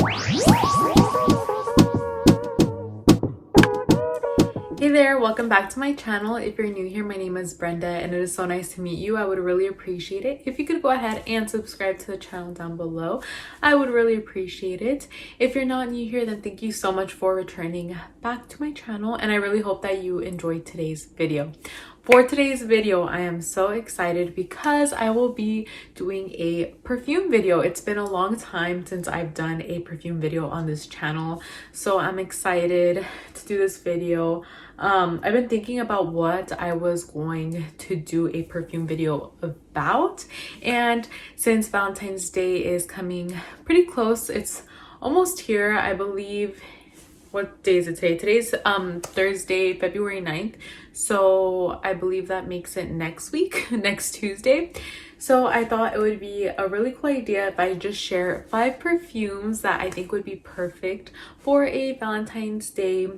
Hey there, welcome back to my channel. If you're new here, my name is Brenda and it is so nice to meet you. I would really appreciate it if you could go ahead and subscribe to the channel down below. I would really appreciate it. If you're not new here, then thank you so much for returning back to my channel, and I really hope that you enjoyed today's video. For today's video, I am so excited because I will be doing a perfume video. It's been a long time since I've done a perfume video on this channel, so I'm excited to do this video. I've been thinking about what I was going to do a perfume video about, and since Valentine's Day is coming pretty close, it's almost here, I believe. What day is it today? Today's Thursday, February 9th. So I believe that makes it next week, next Tuesday. So I thought it would be a really cool idea if I just share 5 perfumes that I think would be perfect for a Valentine's Day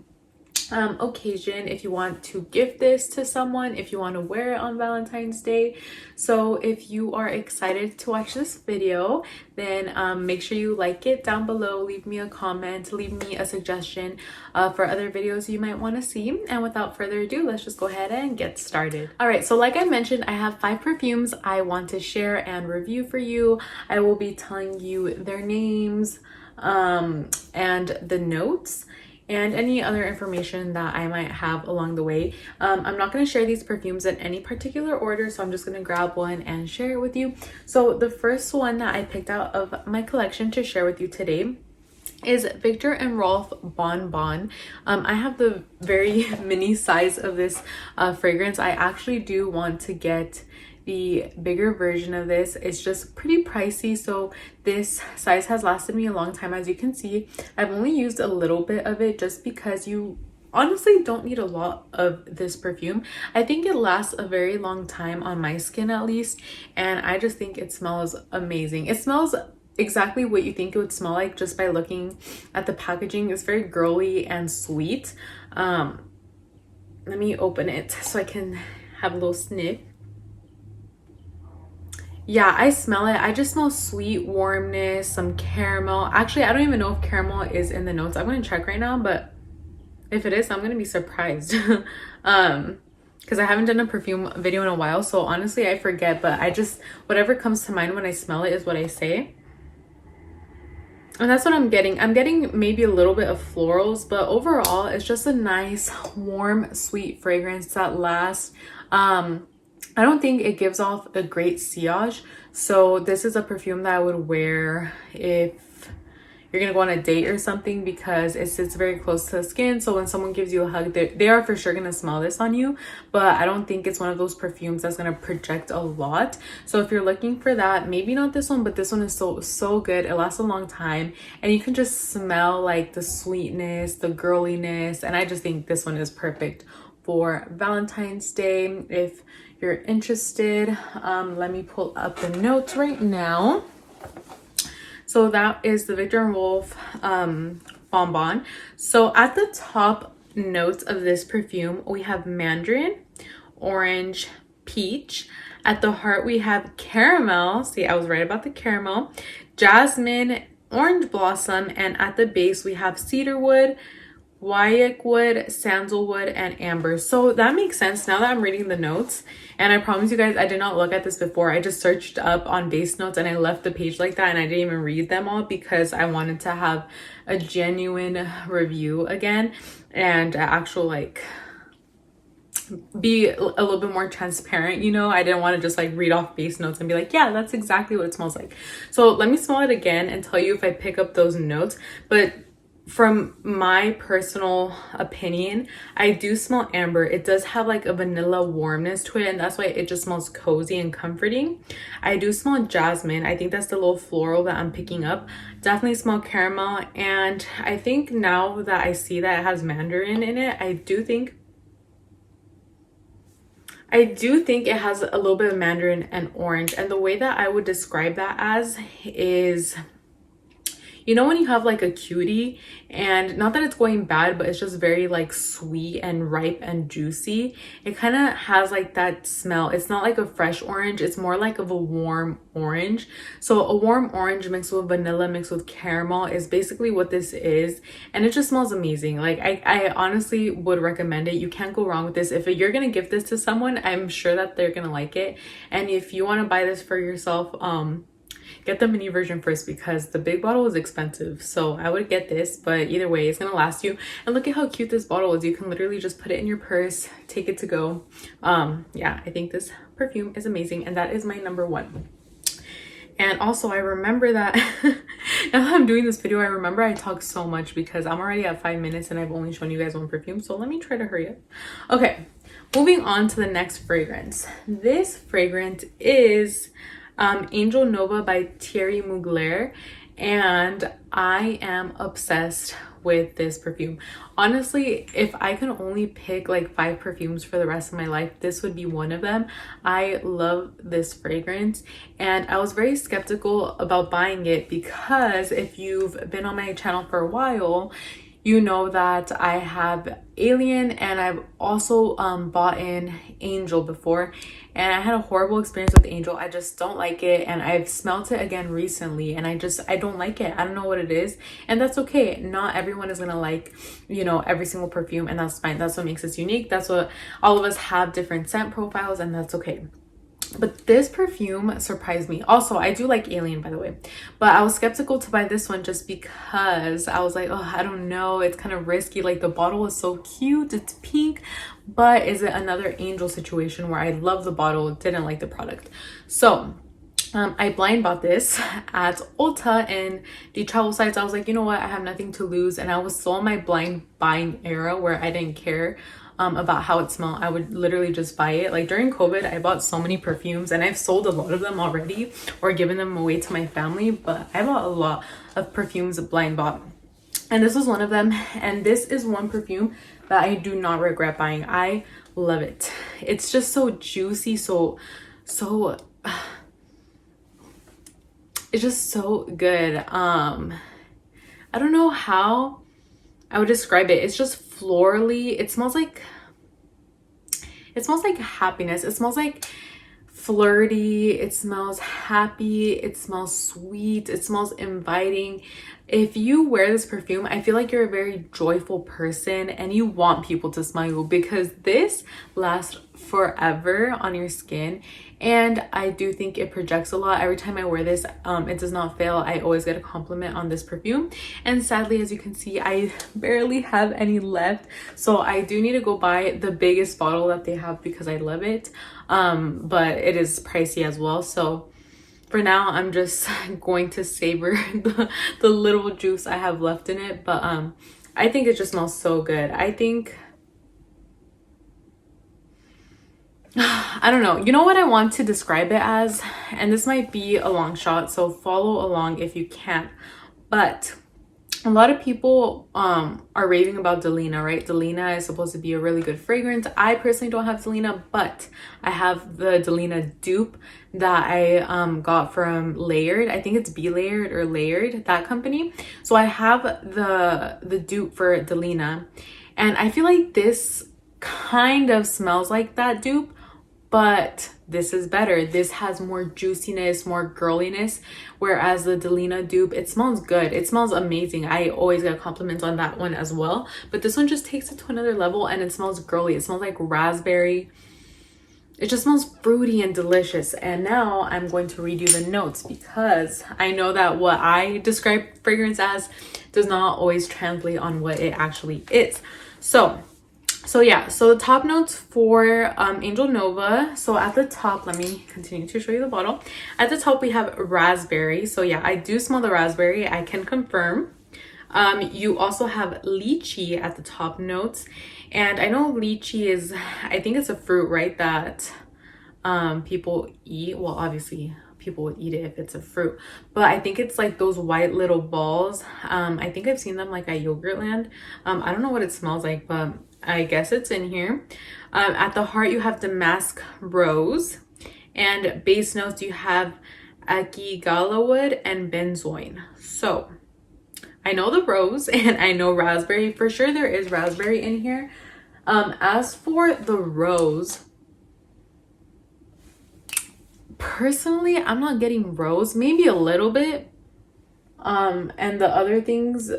occasion, if you want to gift this to someone, if you want to wear it on Valentine's Day. So if you are excited to watch this video, then make sure you like it down below, leave me a comment, leave me a suggestion for other videos you might want to see. And without further ado, let's just go ahead and get started. All right, so like I mentioned, I have 5 perfumes I want to share and review for you. I will be telling you their names and the notes and any other information that I might have along the way. I'm not going to share these perfumes in any particular order, so I'm just going to grab one and share it with you. So the first one that I picked out of my collection to share with you today is Viktor and Rolf Bon Bon. I have the very mini size of this fragrance. I actually do want to get the bigger version of this. It's just pretty pricey, so this size has lasted me a long time. As you can see, I've only used a little bit of it just because you honestly don't need a lot of this perfume. I think it lasts a very long time on my skin at least, and I just think it smells amazing. It smells exactly what you think it would smell like just by looking at the packaging. It's very girly and sweet. Let me open it so I can have a little sniff. Yeah, I smell it. I just smell sweet warmness, some caramel. Actually, I don't even know if caramel is in the notes. I'm going to check right now, but if it is, I'm going to be surprised. Because I haven't done a perfume video in a while, so honestly, I forget. But whatever comes to mind when I smell it is what I say. And that's what I'm getting. I'm getting maybe a little bit of florals, but overall, it's just a nice, warm, sweet fragrance that lasts. I don't think it gives off a great sillage, so this is a perfume that I would wear if you're gonna go on a date or something, because it sits very close to the skin. So when someone gives you a hug, they are for sure gonna smell this on you, but I don't think it's one of those perfumes that's gonna project a lot. So if you're looking for that, maybe not this one, but this one is so good. It lasts a long time, and you can just smell like the sweetness, the girliness, and I just think this one is perfect for Valentine's Day. If you're interested, let me pull up the notes right now. So that is the Viktor and Rolf Bon Bon. So at the top notes of this perfume, we have mandarin, orange, peach. At the heart, we have caramel. See, I was right about the caramel. Jasmine, orange blossom, and at the base, we have cedarwood, Wyak wood, sandalwood, and amber. So that makes sense now that I'm reading the notes. And I promise you guys, I did not look at this before. I just searched up on base notes and I left the page like that, and I didn't even read them all because I wanted to have a genuine review again and actual like be a little bit more transparent, you know. I didn't want to just like read off base notes and be like, yeah, that's exactly what it smells like. So let me smell it again and tell you if I pick up those notes. But from my personal opinion, I do smell amber. It does have like a vanilla warmness to it, and that's why it just smells cozy and comforting. I do smell jasmine. I think that's the little floral that I'm picking up. Definitely smell caramel, and I think now that I see that it has mandarin in it, I do think it has a little bit of mandarin and orange. And the way that I would describe that as is, You know when you have like a cutie, and not that it's going bad, but it's just very like sweet and ripe and juicy. It kind of has like that smell. It's not like a fresh orange, it's more like of a warm orange. So a warm orange mixed with vanilla mixed with caramel is basically what this is, and it just smells amazing. Like I honestly would recommend it. You can't go wrong with this. If you're gonna gift this to someone, I'm sure that they're gonna like it. And if you want to buy this for yourself, get the mini version first, because the big bottle is expensive. So I would get this, but either way, it's gonna last you. And look at how cute this bottle is. You can literally just put it in your purse, take it to go. Yeah, I think this perfume is amazing, and that is my number one. And also, I remember that now that I'm doing this video, I remember I talk so much because I'm already at 5 minutes and I've only shown you guys one perfume. So let me try to hurry up. Okay, moving on to the next fragrance. This fragrance is Angel Nova by Thierry Mugler, and I am obsessed with this perfume. Honestly, if I can only pick like 5 perfumes for the rest of my life, this would be one of them. I love this fragrance, and I was very skeptical about buying it because if you've been on my channel for a while, you know that I have Alien, and I've also bought in Angel before, and I had a horrible experience with Angel. I just don't like it, and I've smelled it again recently, and I don't like it. I don't know what it is, and that's okay. Not everyone is gonna like, you know, every single perfume, and that's fine. That's what makes us unique. That's what all of us have, different scent profiles, and that's okay. But this perfume surprised me. Also, I do like Alien, by the way, but I was skeptical to buy this one just because I was like, oh, I don't know, it's kind of risky. Like, the bottle is so cute, it's pink, but is it another Angel situation where I love the bottle, didn't like the product? So I blind bought this at Ulta in the travel sites. I was like, you know what, I have nothing to lose, and I was still in my blind buying era where I didn't care about how it smelled. I would literally just buy it. Like during COVID, I bought so many perfumes, and I've sold a lot of them already or given them away to my family, but I bought a lot of perfumes blind bought, and this was one of them. And this is one perfume that I do not regret buying. I love it. It's just so juicy, so it's just so good. I don't know how I would describe it. It's just florally. It smells like happiness. It smells like flirty. It smells happy. It smells sweet. It smells inviting. If you wear this perfume, I feel like you're a very joyful person and you want people to smell you, because this lasts forever on your skin, and I do think it projects a lot. Every time I wear this, it does not fail. I always get a compliment on this perfume, and sadly, as you can see, I barely have any left, so I do need to go buy the biggest bottle that they have because I love it, but it is pricey as well. So for now, I'm just going to savor the little juice I have left in it. But I think it just smells so good. I think, I don't know. You know what I want to describe it as? And this might be a long shot, so follow along if you can. But a lot of people are raving about Delina, right? Delina is supposed to be a really good fragrance. I personally don't have Delina, but I have the Delina dupe that I got from Layered. I think it's Be Layered or Layered, that company. So I have the dupe for Delina, and I feel like this kind of smells like that dupe, but this is better. This has more juiciness, more girliness, whereas the Delina dupe, it smells good. It smells amazing. I always get compliments on that one as well, but this one just takes it to another level, and it smells girly. It smells like raspberry. It just smells fruity and delicious. And now I'm going to read you the notes, because I know that what I describe fragrance as does not always translate on what it actually is. So yeah, so the top notes for Angel Nova. So at the top, let me continue to show you the bottle. At the top, we have raspberry. So yeah, I do smell the raspberry. I can confirm. You also have lychee at the top notes. And I know lychee is, I think it's a fruit, right, that people eat. Well, obviously, people would eat it if it's a fruit, but I think it's like those white little balls. I think I've seen them like at Yogurtland. I don't know what it smells like, but I guess it's in here. At the heart, you have damask rose, and base notes you have akigala wood and benzoin. So I know the rose and I know raspberry. For sure there is raspberry in here. As for the rose, personally, I'm not getting rose, maybe a little bit. And the other things,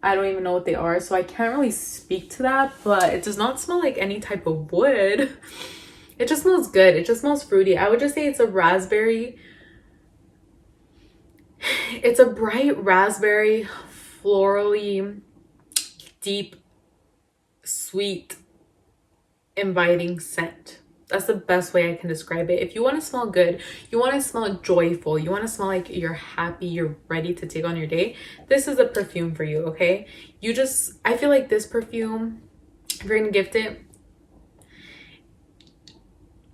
I don't even know what they are, so I can't really speak to that, but it does not smell like any type of wood. It just smells good. It just smells fruity. I would just say it's a raspberry. It's a bright raspberry, florally, deep, sweet, inviting scent. That's the best way I can describe it. If you want to smell good, you want to smell joyful, you want to smell like you're happy, you're ready to take on your day, this is a perfume for you, okay? I feel like this perfume, if you're gonna gift it,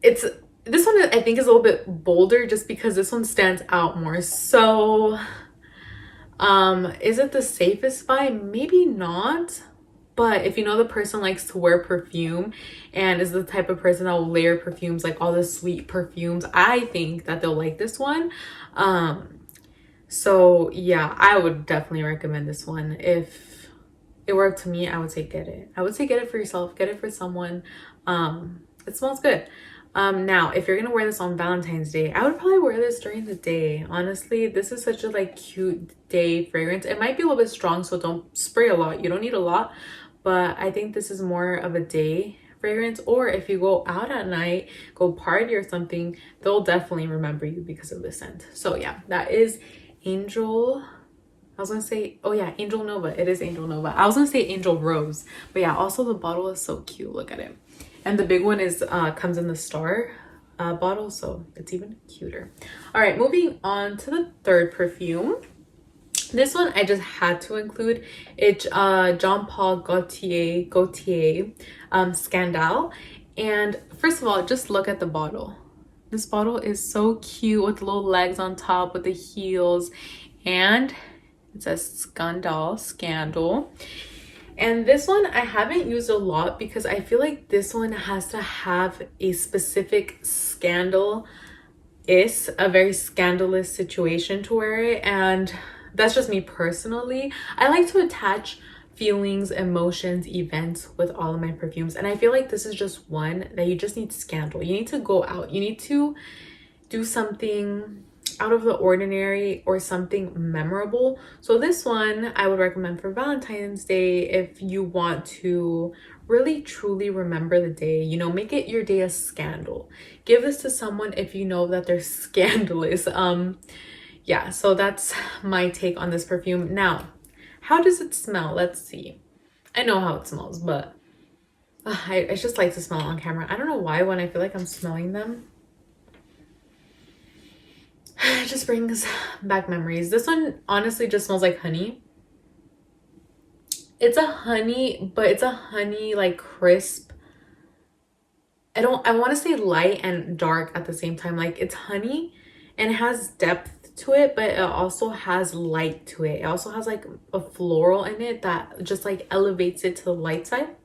this one I think is a little bit bolder just because this one stands out more. So, is it the safest buy? Maybe not. But if you know the person likes to wear perfume and is the type of person that will layer perfumes, like all the sweet perfumes, I think that they'll like this one. So yeah, I would definitely recommend this one. If it were up to me, I would say get it. I would say get it for yourself, get it for someone. It smells good. Now, if you're gonna wear this on Valentine's Day, I would probably wear this during the day. Honestly, this is such a like cute day fragrance. It might be a little bit strong, so don't spray a lot. You don't need a lot, but I think this is more of a day fragrance. Or if you go out at night, go party or something, they'll definitely remember you because of the scent. So yeah, that is Angel. I was gonna say, oh yeah, Angel Nova. It is Angel Nova. I was gonna say Angel Rose, but yeah, also the bottle is so cute. Look at it. And the big one is comes in the star bottle, so it's even cuter. All right, moving on to the third perfume. This one I just had to include. It's Jean Paul Gaultier Scandale. And first of all, just look at the bottle. This bottle is so cute with little legs on top with the heels, and it says Scandal. And this one I haven't used a lot because I feel like this one has to have a specific scandal, is a very scandalous situation to wear it. And that's just me personally. I like to attach feelings, emotions, events with all of my perfumes. And I feel like this is just one that you just need scandal. You need to go out. You need to do something out of the ordinary or something memorable. So this one I would recommend for Valentine's Day if you want to really truly remember the day. You know, make it your day a scandal. Give this to someone if you know that they're scandalous. Yeah, so that's my take on this perfume. Now, how does it smell? Let's see. I know how it smells, but I just like to smell it on camera. I don't know why when I feel like I'm smelling them, it just brings back memories. This one honestly just smells like honey. It's a honey, but it's a honey like crisp. I want to say light and dark at the same time. Like it's honey and it has depth to it, but it also has light to it. It also has like a floral in it that just like elevates it to the light side.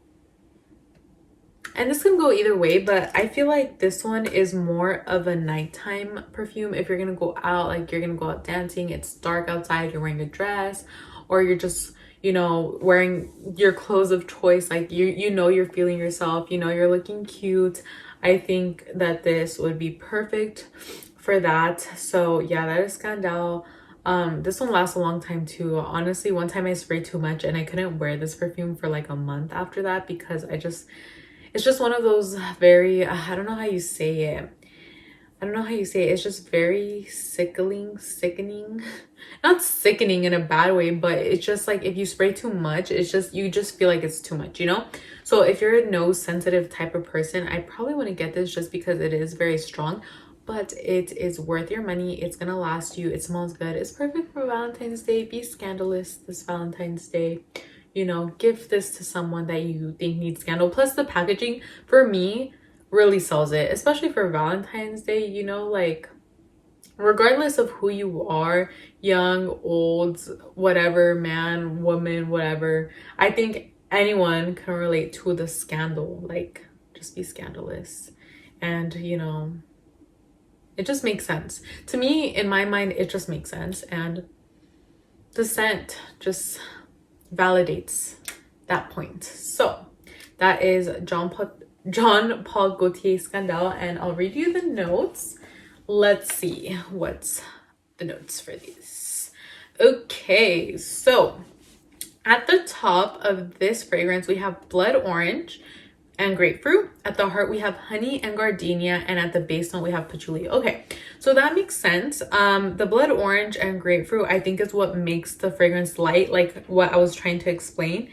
And this can go either way, but I feel like this one is more of a nighttime perfume. If you're gonna go out, like you're gonna go out dancing, it's dark outside, you're wearing a dress, or you're just, you know, wearing your clothes of choice, like you know you're feeling yourself, you know you're looking cute. I think that this would be perfect for that. So yeah, that is Scandal. This one lasts a long time too. Honestly, one time I sprayed too much and I couldn't wear this perfume for like a month after that because it's just one of those very, I don't know how you say it. It's just very sickening. Not sickening in a bad way, but it's just like if you spray too much, you just feel like it's too much, you know? So if you're a nose sensitive type of person, I probably wouldn't get this just because it is very strong, but it is worth your money. It's gonna last you. It smells good. It's perfect for Valentine's Day. Be scandalous this Valentine's Day. You know, give this to someone that you think needs scandal. Plus the packaging for me really sells it, especially for Valentine's Day. You know, like regardless of who you are, young, old, whatever, man, woman, whatever, I think anyone can relate to the scandal. Like just be scandalous. And you know, it just makes sense to me. In my mind, it just makes sense. And the scent just validates that point. So that is John Paul Gaultier Scandal, and I'll read you the notes. Let's see what's the notes for these. Okay, so at the top of this fragrance, we have blood orange and grapefruit. At the heart, we have honey and gardenia, and at the base note, we have patchouli. Okay, so that makes sense. The blood orange and grapefruit, I think, is what makes the fragrance light, like what I was trying to explain.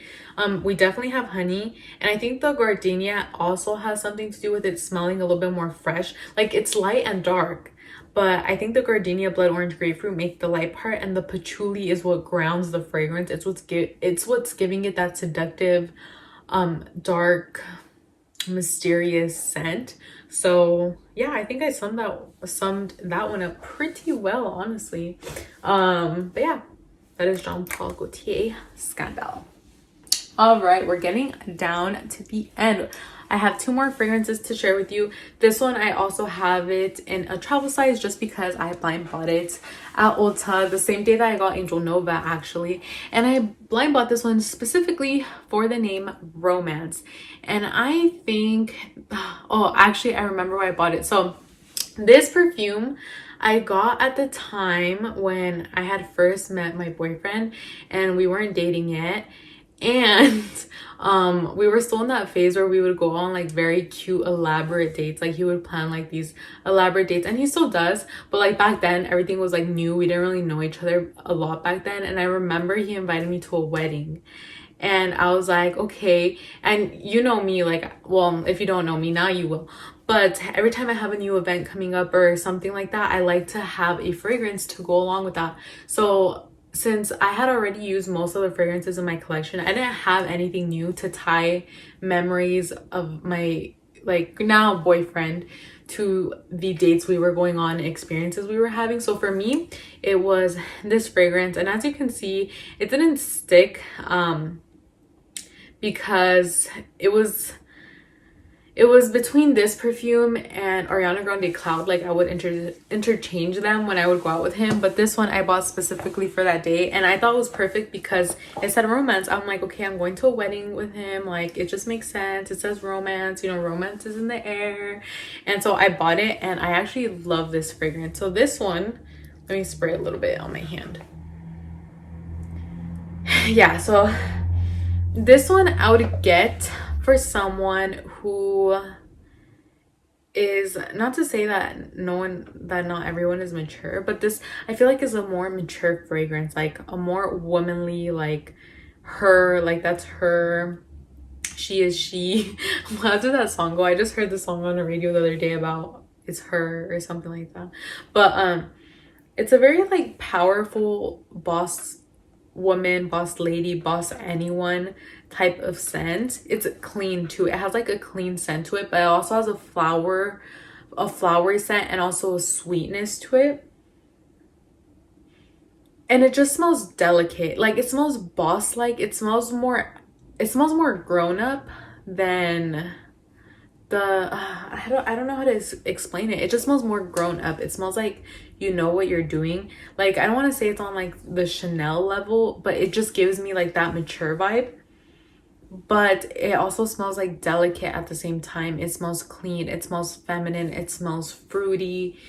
We definitely have honey, and I think the gardenia also has something to do with it smelling a little bit more fresh. Like, it's light and dark, but I think the gardenia, blood orange, grapefruit make the light part, and the patchouli is what grounds the fragrance. It's what's giving it that seductive, dark, mysterious scent. So yeah, I think I summed that one up pretty well, honestly. But yeah, that is Jean Paul Gaultier Scandal. All right, we're getting down to the end. I have 2 more fragrances to share with you. This one, I also have it in a travel size just because I blind bought it at Ulta the same day that I got Angel Nova, actually. And I blind bought this one specifically for the name Romance. And I think, oh, actually, I remember why I bought it. So this perfume I got at the time when I had first met my boyfriend and we weren't dating yet. And we were still in that phase where we would go on like very cute elaborate dates. Like, he would plan like these elaborate dates, and he still does, but like back then everything was like new. We didn't really know each other a lot back then. And I remember he invited me to a wedding, and I was like, okay. And you know me, like, well, if you don't know me now, you will. But every time I have a new event coming up or something like that, I like to have a fragrance to go along with that. So since I had already used most of the fragrances in my collection, I didn't have anything new to tie memories of my like now boyfriend to the dates we were going on, experiences we were having. So for me, it was this fragrance, and as you can see, it didn't stick because it was between this perfume and Ariana Grande Cloud. Like, I would interchange them when I would go out with him, but this one I bought specifically for that day, and I thought it was perfect because it said romance. I'm like, okay, I'm going to a wedding with him, like, it just makes sense. It says romance, you know, romance is in the air. And so I bought it, and I actually love this fragrance. So this one, let me spray a little bit on my hand. Yeah, so this one I would get for someone who is, not to say that not everyone is mature, but this I feel like is a more mature fragrance, like a more womanly, like her, like that's her, she is she. How did that song go? I just heard the song on the radio the other day about it's her or something like that. But it's a very like powerful boss woman, boss lady, boss anyone type of scent. It's clean too. It has like a clean scent to it, but it also has a flowery scent and also a sweetness to it. And it just smells delicate. Like, it smells boss like. It smells more grown up than the I don't know how to explain it. It just smells more grown up. It smells like you know what you're doing. Like, I don't want to say it's on like the Chanel level, but it just gives me like that mature vibe. But it also smells like delicate at the same time. It smells clean, it smells feminine, it smells fruity.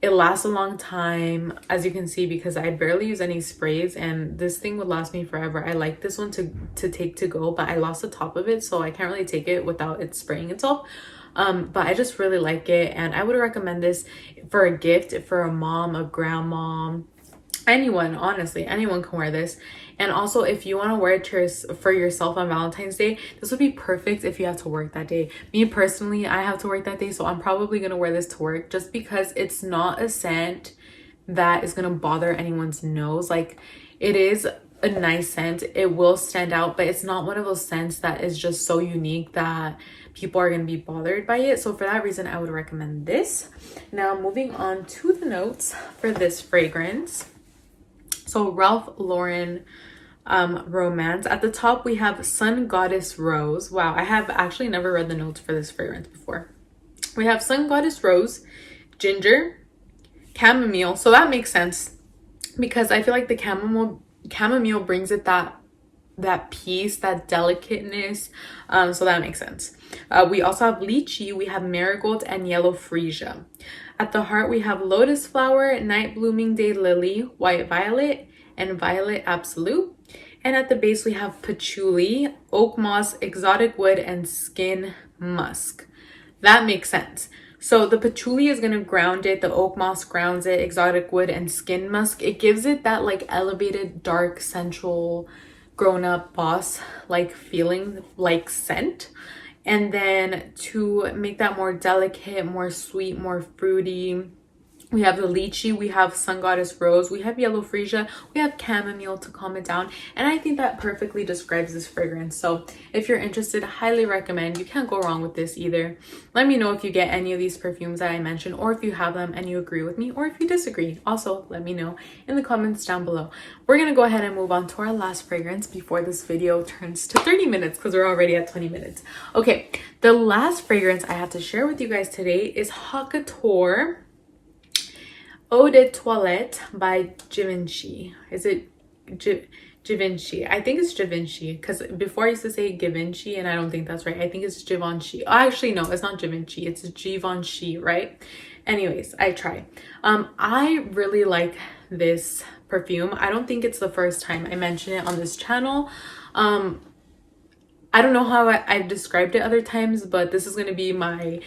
It lasts a long time, as you can see, because I barely use any sprays, and this thing would last me forever. I like this one to take to go, but I lost the top of it, so I can't really take it without it spraying itself. But I just really like it, and I would recommend this for a gift, for a mom, a grandma, anyone. Honestly, anyone can wear this. And also, if you want to wear it for yourself on Valentine's Day, this would be perfect if you have to work that day. Me personally, I have to work that day, so I'm probably going to wear this to work just because it's not a scent that is going to bother anyone's nose. Like, it is a nice scent. It will stand out, but it's not one of those scents that is just so unique that people are going to be bothered by it. So for that reason, I would recommend this. Now, moving on to the notes for this fragrance. So Ralph Lauren Romance. At the top, we have Sun Goddess Rose. Wow, I have actually never read the notes for this fragrance before. We have Sun Goddess Rose, Ginger, Chamomile. So that makes sense because I feel like the chamomile brings it that that peace, that delicateness. So that makes sense. We also have lychee, we have marigold, and yellow freesia. At the heart, we have lotus flower, night blooming day lily, white violet, and violet absolute. And at the base, we have patchouli, oak moss, exotic wood, and skin musk. That makes sense. So the patchouli is going to ground it, the oak moss grounds it, exotic wood, and skin musk, it gives it that like elevated, dark, sensual, grown-up boss like feeling, like scent. And then to make that more delicate, more sweet, more fruity, we have the lychee, we have sun goddess rose, we have yellow freesia, we have chamomile to calm it down. And I think that perfectly describes this fragrance. So if you're interested, highly recommend. You can't go wrong with this either. Let me know if you get any of these perfumes that I mentioned, or if you have them and you agree with me, or if you disagree. Also, let me know in the comments down below. We're gonna go ahead and move on to our last fragrance before this video turns to 30 minutes because we're already at 20 minutes. Okay, the last fragrance I have to share with you guys today is Haute Couture Eau de Toilette by Givenchy. Is it Givenchy? I think it's Givenchy because before I used to say Givenchy and I don't think that's right. I think it's Givenchy. Oh, actually, no, it's not Givenchy. It's Givenchy, right? Anyways, I try. I really like this perfume. I don't think it's the first time I mention it on this channel. I don't know how I've described it other times, but this is going to be my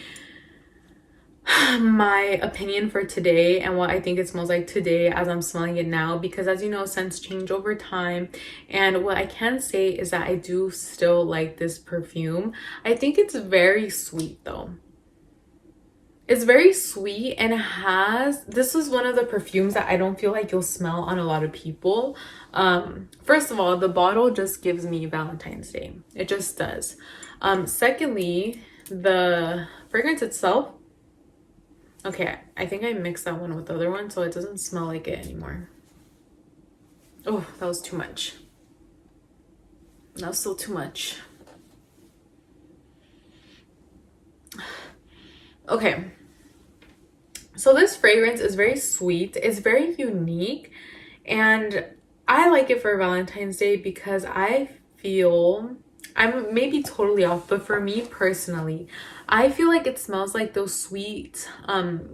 opinion for today and what I think it smells like today as I'm smelling it now, because as you know, scents change over time. And what I can say is that I do still like this perfume. I think it's very sweet though. It's very sweet, and this is one of the perfumes that I don't feel like you'll smell on a lot of people. First of all, the bottle just gives me Valentine's Day. It just does. Secondly, the fragrance itself, okay, I think I mixed that one with the other one, so it doesn't smell like it anymore. Oh, that was too much. That was still too much. Okay. So this fragrance is very sweet. It's very unique. And I like it for Valentine's Day because I feel, I'm maybe totally off, but for me personally, I feel like it smells like those sweet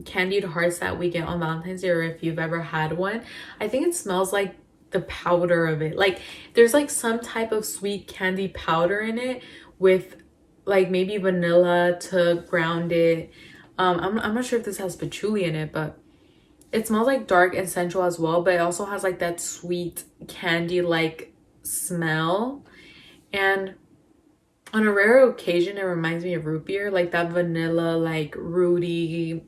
candied hearts that we get on Valentine's Day, or if you've ever had one. I think it smells like the powder of it. Like there's like some type of sweet candy powder in it with like maybe vanilla to ground it. I'm not sure if this has patchouli in it, but it smells like dark and sensual as well, but it also has like that sweet candy like smell. And on a rare occasion, it reminds me of root beer, like that vanilla, like rooty,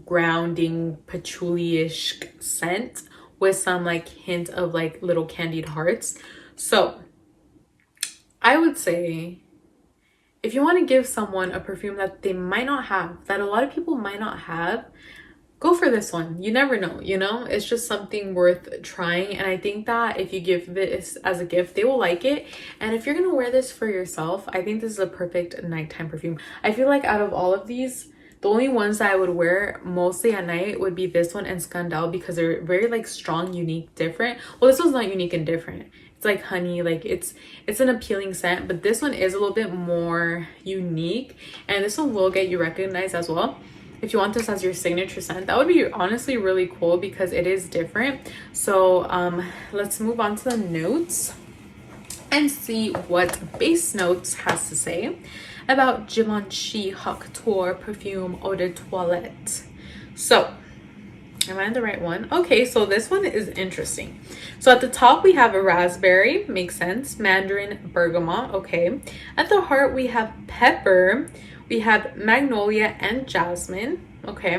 grounding, patchouli-ish scent with some like hint of like little candied hearts. So I would say if you want to give someone a perfume that they might not have, that a lot of people might not have, go for this one. You never know, you know? It's just something worth trying. And I think that if you give this as a gift, they will like it. And if you're going to wear this for yourself, I think this is a perfect nighttime perfume. I feel like out of all of these, the only ones that I would wear mostly at night would be this one and Scandal, because they're very like strong, unique, different. Well, this one's not unique and different. It's like honey, like it's an appealing scent, but this one is a little bit more unique, and this one will get you recognized as well. If you want this as your signature scent, that would be honestly really cool because it is different. So let's move on to the notes and see what base notes has to say about Givenchy Haute Couture Perfume Eau de Toilette. So am I on the right one? Okay, so this one is interesting. So at the top we have a raspberry, makes sense, mandarin, bergamot, okay. At the heart we have pepper, we have magnolia and jasmine, okay.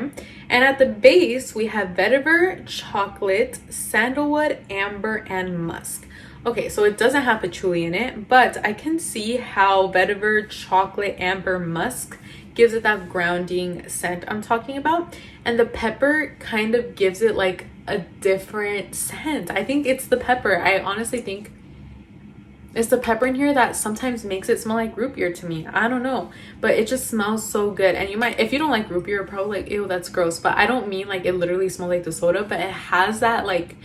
And at the base we have vetiver, chocolate, sandalwood, amber, and musk. Okay, so it doesn't have patchouli in it, but I can see how vetiver, chocolate, amber, musk gives it that grounding scent I'm talking about. And the pepper kind of gives it like a different scent. I think it's the pepper. I honestly think it's the pepper in here that sometimes makes it smell like root beer to me. I don't know, but it just smells so good. And you might, if you don't like root beer, you're probably like, ew, that's gross. But I don't mean like it literally smells like the soda, but it has that like,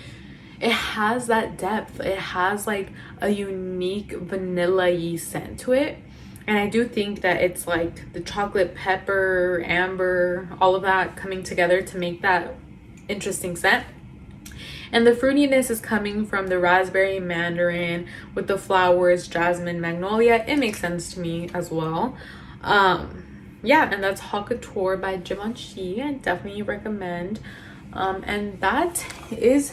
it has that depth. It has like a unique vanilla-y scent to it. And I do think that it's like the chocolate pepper, amber, all of that coming together to make that interesting scent. And the fruitiness is coming from the raspberry, mandarin with the flowers, jasmine, magnolia. It makes sense to me as well. Yeah, and that's Haute Couture by Givenchy. I definitely recommend. And that is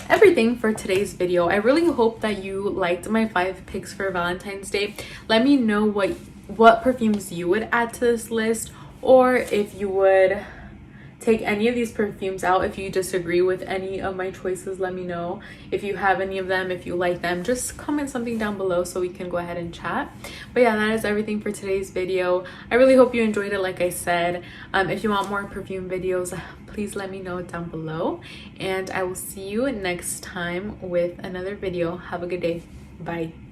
everything for today's video. I really hope that you liked my 5 picks for Valentine's Day. Let me know what perfumes you would add to this list, or if you would take any of these perfumes out. If you disagree with any of my choices, let me know. If you have any of them, if you like them, just comment something down below so we can go ahead and chat. But yeah, that is everything for today's video. I really hope you enjoyed it. Like I said, if you want more perfume videos, please let me know down below, and I will see you next time with another video. Have a good day. Bye.